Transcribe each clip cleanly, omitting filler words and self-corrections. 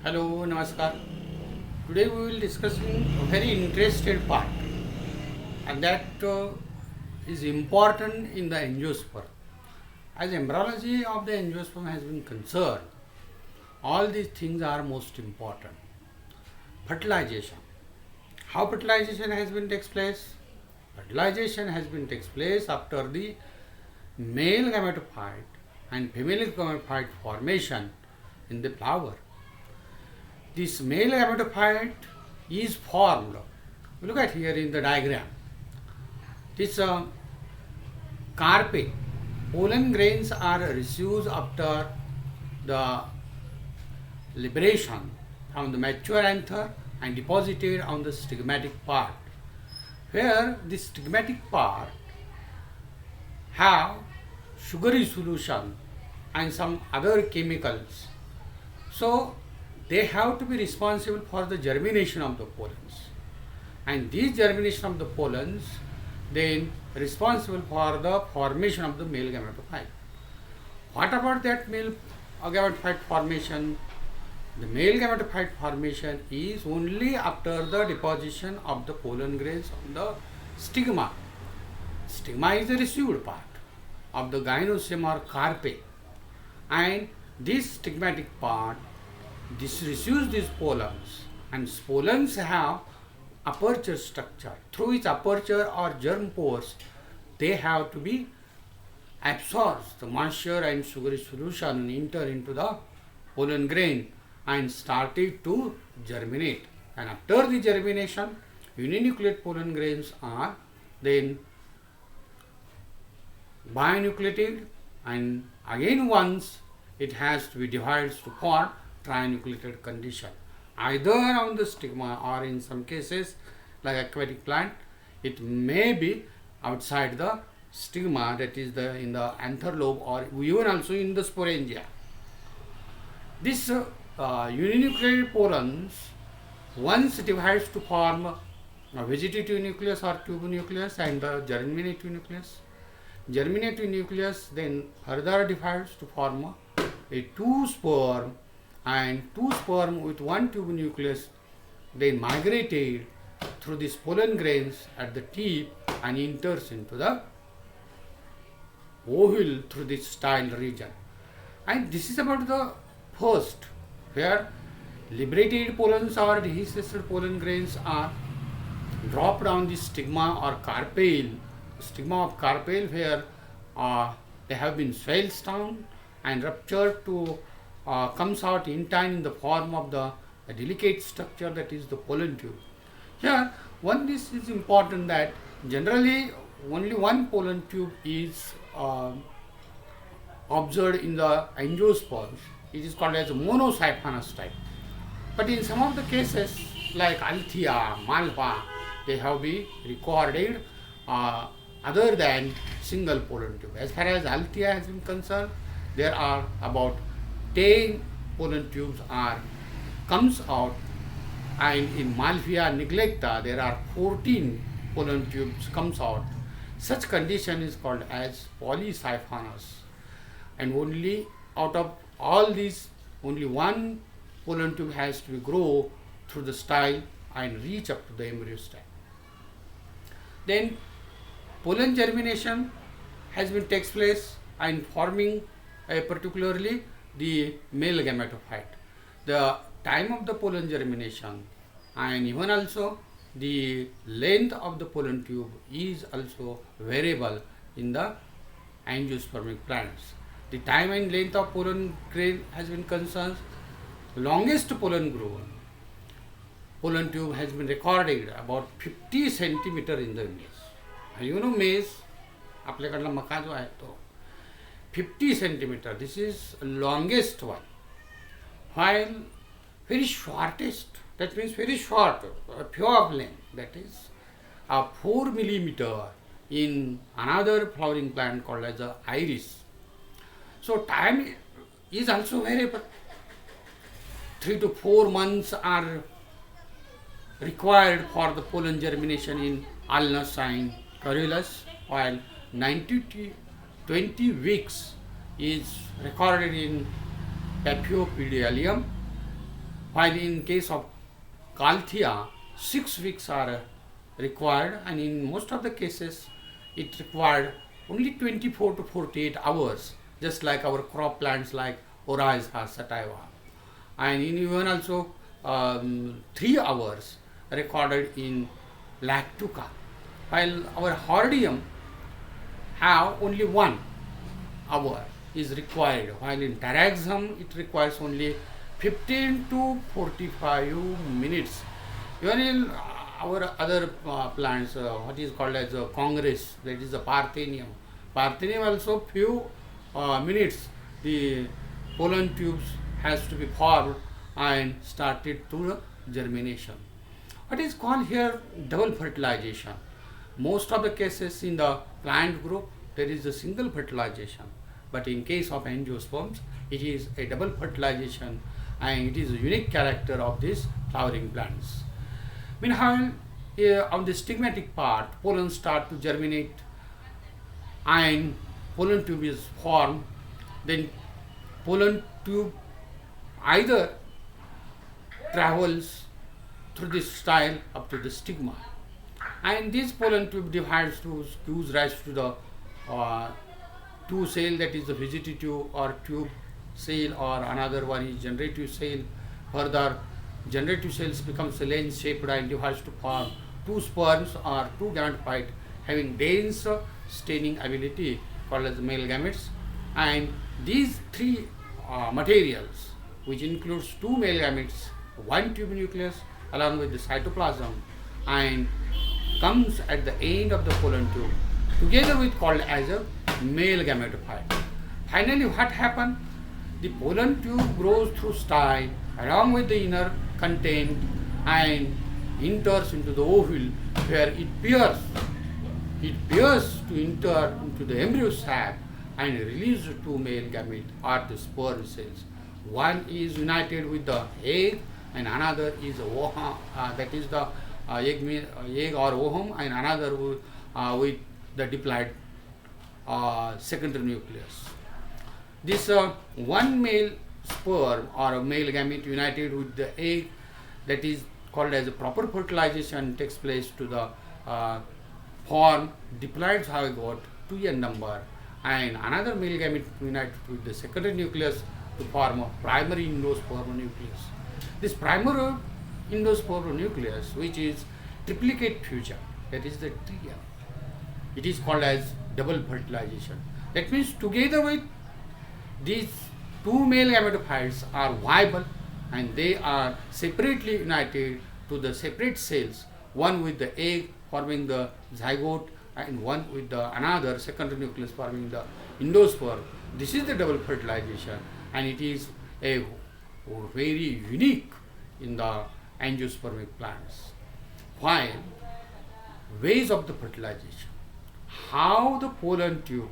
Hello, Namaskar. Today we will discussing a very interested part, and that is important in the angiosperm. As embryology of the angiosperm has been concerned, all these things are most important. Fertilization. How fertilization has been takes place? Fertilization has been takes place after the male gametophyte and female gametophyte formation in the flower. This male gametophyte is formed. Look at here in the diagram. This carpe, pollen grains are received after the liberation from the mature anther and deposited on the stigmatic part, where the stigmatic part have sugary solution and some other chemicals. So they have to be responsible for the germination of the pollens, and this germination of the pollens then responsible for the formation of the male gametophyte. What about that male gametophyte formation? The male gametophyte formation is only after the deposition of the pollen grains on the stigma. Stigma is the received part of the gynoecium or carpe, and this stigmatic part this receives these pollens, and pollens have aperture structure. Through its aperture or germ pores, they have to be absorbed the moisture and sugary solution and enter into the pollen grain and started to germinate. And after the germination, uninucleate pollen grains are then binucleated, and again once it has to be divided to form trinucleated condition, either on the stigma or in some cases like aquatic plant it may be outside the stigma, that is the in the anther lobe, or even also in the sporangia. This uninucleated pollens once divides to form a vegetative nucleus or tubernucleus and the germinative nucleus. Germinative nucleus then further divides to form a two sperm, and two sperm with one tube nucleus then migrated through these pollen grains at the tip and enters into the ovule through this style region. And this is about the first, where liberated pollens or dehisced pollen grains are dropped on the stigma or carpel, stigma of carpel, where they have been swelled down and ruptured to comes out in time in the form of the delicate structure that is the pollen tube. Here, this is important that generally only one pollen tube is observed in the angiosperms. It is called as a monosiphonous type. But in some of the cases like Althea, Malva, they have been recorded other than single pollen tube. As far as Althea has been concerned, there are about 10 pollen tubes comes out, and in Malvia neglecta there are 14 pollen tubes comes out. Such condition is called as polysiphonous, and only out of all these only one pollen tube has to grow through the style and reach up to the embryo stage. Then pollen germination has been takes place and forming particularly the male gametophyte. The time of the pollen germination and even also the length of the pollen tube is also variable in the angiospermic plants. The time and length of pollen grain has been concerned. Longest pollen tube has been recorded about 50 centimeter in the maize. You know maize, आपल्याकडला मका जो आहे तो 50 centimeter, this is longest one, while very shortest, that means very short, few of length, that is 4 millimeter in another flowering plant called as the iris. So time is also variable. 3 to 4 months are required for the pollen germination in Alnus and Corylus, while 90 to 20 weeks is recorded in Paphiopedilum, while in case of Kalthia, 6 weeks are required, and in most of the cases it required only 24 to 48 hours, just like our crop plants like Oryza sativa. And in even also 3 hours recorded in Lactuca, while our Hordeum have only 1 hour is required, while in Taraxum it requires only 15 to 45 minutes. Even in our other plants, what is called as Congress, that is the Parthenium. Parthenium also few minutes the pollen tubes has to be formed and started to germination. What is called here double fertilization. Most of the cases in the plant group there is a single fertilization, but in case of angiosperms it is a double fertilization, and it is a unique character of these flowering plants. Meanwhile, on the stigmatic part, pollen start to germinate and pollen tube is formed. Then pollen tube either travels through this style up to the stigma, and this pollen tube divides to gives rise to the two cell, that is the vegetative or tube cell, or another one is generative cell. Further, generative cells becomes lens shaped and divides to form two sperms or two gametophyte having dense staining ability called as male gametes. And these three materials, which includes two male gametes, one tube nucleus along with the cytoplasm, and comes at the end of the pollen tube together with called as a male gametophyte. Finally, what happens? The pollen tube grows through style along with the inner content and enters into the ovule, where it pairs. It pairs to enter into the embryo sac and release two male gametes or the sperm cells. One is united with the egg and another is ovum, that is the egg or ovum, and another with the diploid secondary nucleus. This one male sperm or a male gamete united with the egg, that is called as a proper fertilization, takes place to the form diploid zygote 2n number, and another male gamete united with the secondary nucleus to form a primary endospermonucleus. This primary endospermonucleus, which is triplicate fusion, that is the TM, it is called as double fertilization. That means together with these two male gametophytes are viable, and they are separately united to the separate cells, one with the egg forming the zygote and one with the another secondary nucleus forming the endosperm. This is the double fertilization, and it is a very unique in the angiospermic plants. While ways of the fertilization, how the pollen tube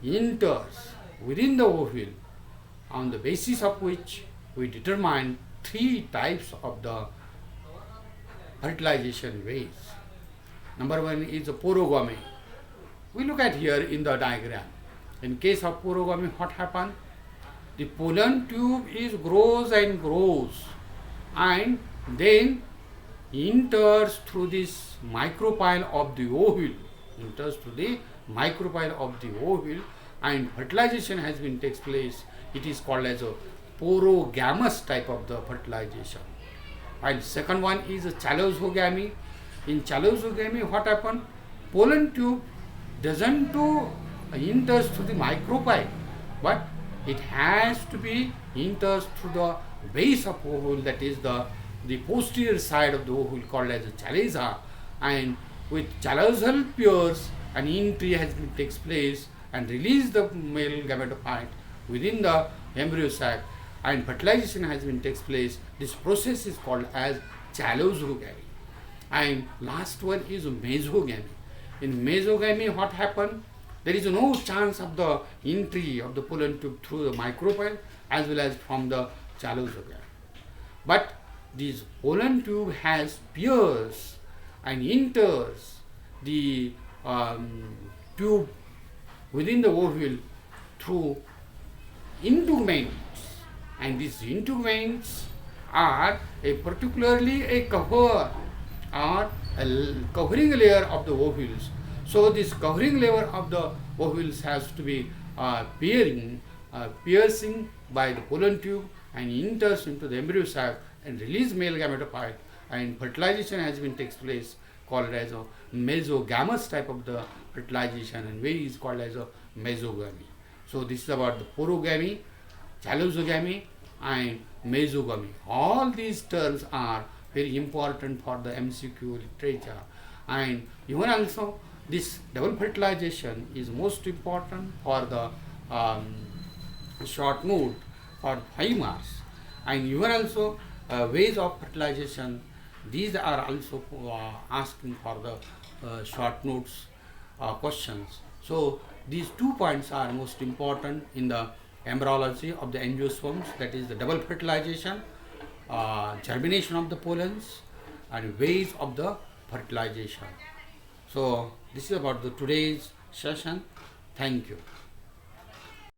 enters within the ovule, on the basis of which we determine three types of the fertilization ways. Number one is the porogamy. We look at here in the diagram. In case of porogamy, what happens? The pollen tube grows and grows, and then enters through this micropyle of the ovule, and fertilization has been takes place. It is called as a porogamous type of the fertilization. And second one is a chalosogamy. In chalosogamy, what happens? Pollen tube doesn't enters through the micropyle, but it has to be enters through the base of ovule, that is the posterior side of the ovule called as a chalaza, and with chalazal pairs an entry has been takes place and release the male gametophyte within the embryo sac, and fertilization has been takes place. This process is called as chalosogamy. And last one is mesogamy. In mesogamy, what happens? There is no chance of the entry of the pollen tube through the micropyle as well as from the chalosogamy. But this pollen tube has pairs and enters the tube within the ovule through integuments, and these integuments are a particularly a cover or covering layer of the ovules. So this covering layer of the ovules has to be piercing by the pollen tube and enters into the embryo sac and release male gametophyte, and fertilization has been takes place called as a mesogamous type of the fertilization, and way is called as a mesogamy. So this is about the porogamy, chalosogamy and mesogamy. All these terms are very important for the MCQ literature, and even also this double fertilization is most important for the short note for 5 marks, and even also ways of fertilization, these are also asking for the short notes questions. So these 2 points are most important in the embryology of the angiosperms, that is the double fertilization, germination of the pollens and ways of the fertilization. So this is about the today's session. Thank you.